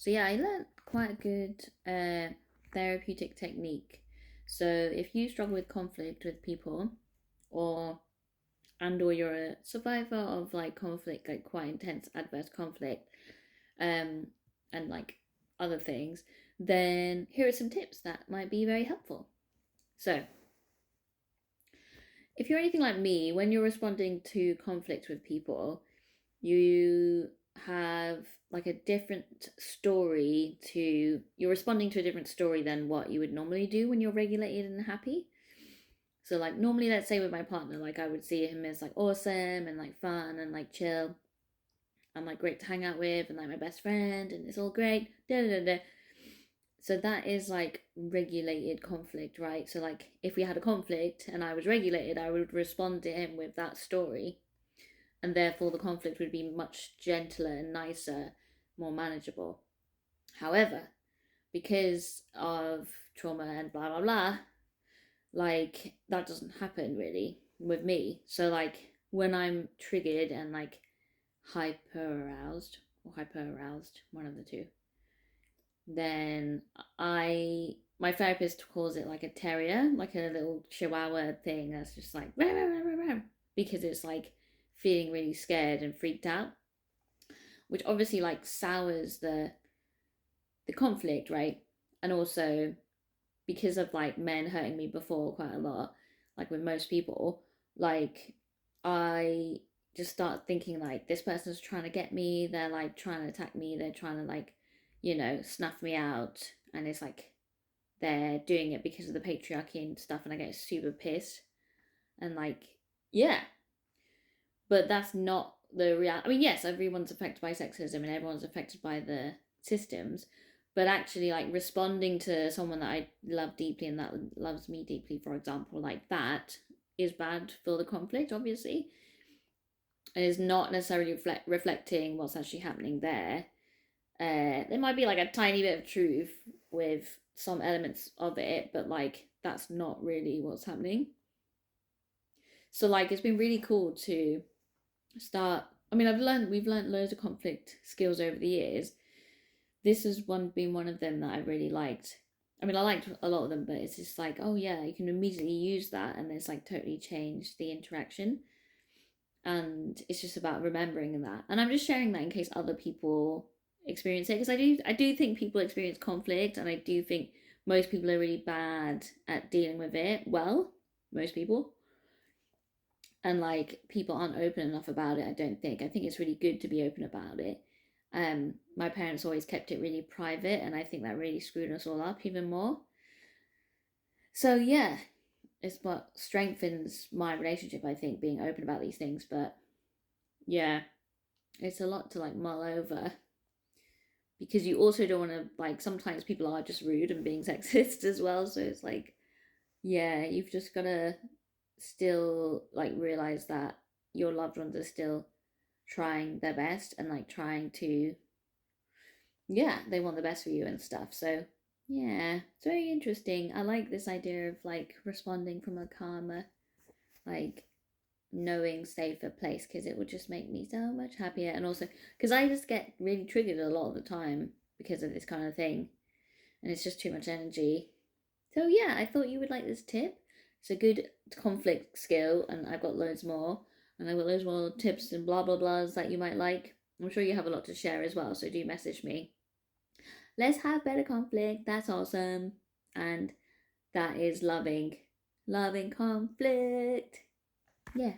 So yeah, I learned quite a good therapeutic technique. So if you struggle with conflict with people, or or you're a survivor of like conflict, like quite intense adverse conflict, um, and like other things, then here are some tips that might be very helpful. So if you're anything like me, when you're responding to conflict with people, you have like a different story to you're responding to a different story than what you would normally do when you're regulated and happy. So like normally, let's say with my partner, like I would see him as like awesome and like fun and like chill and like great to hang out with and like my best friend and it's all great. Da, da, da, da. So that is like regulated conflict, right? So like if we had a conflict and I was regulated, I would respond to him with that story, and therefore the conflict would be much gentler and nicer, more manageable. However, because of trauma and blah blah blah, like that doesn't happen really with me. So like when I'm triggered and like hyper aroused or hyper aroused, one of the two, then my therapist calls it like a terrier, like a little chihuahua thing that's just like rah, rah, rah, rah, because it's like feeling really scared and freaked out, which obviously like sours the conflict, right? And also because of like men hurting me before quite a lot, like with most people, like I just start thinking like this person's trying to get me, they're like trying to attack me, they're trying to like, snuff me out, and it's like they're doing it because of the patriarchy and stuff, and I get super pissed and like, yeah, but that's not the reality. I mean, yes, everyone's affected by sexism and everyone's affected by the systems, but actually, like responding to someone that I love deeply and that loves me deeply, for example, like that is bad for the conflict, obviously, and is not necessarily reflecting what's actually happening there. There might be like a tiny bit of truth with some elements of it, but like that's not really what's happening. So like it's been really cool to start. I mean, we've learned loads of conflict skills over the years. This has been one of them that I really liked. I mean, I liked a lot of them, but it's just like, oh yeah, you can immediately use that, and it's like totally changed the interaction. And it's just about remembering that. And I'm just sharing that in case other people experience it, because I do think people experience conflict, and I do think most people are really bad at dealing with it. Well, most people, and like people aren't open enough about it. I think it's really good to be open about it. My parents always kept it really private, and I think that really screwed us all up even more. So yeah, it's what strengthens my relationship, I think, being open about these things. But yeah, it's a lot to like mull over, because you also don't want to, like, sometimes people are just rude and being sexist as well, so it's like, yeah, you've just got to still like realize that your loved ones are still trying their best and like trying to, yeah, they want the best for you and stuff. So yeah, it's very interesting. I like this idea of like responding from a calmer, like knowing safer place, because it would just make me so much happier. And also because I just get really triggered a lot of the time because of this kind of thing, and it's just too much energy. So yeah, I thought you would like this tip. It's a good conflict skill, and I've got loads more, and I've got loads more tips and blah blah blahs that you might like. I'm sure you have a lot to share as well, so do message me. Let's have better conflict. That's awesome, and that is loving conflict. Yeah.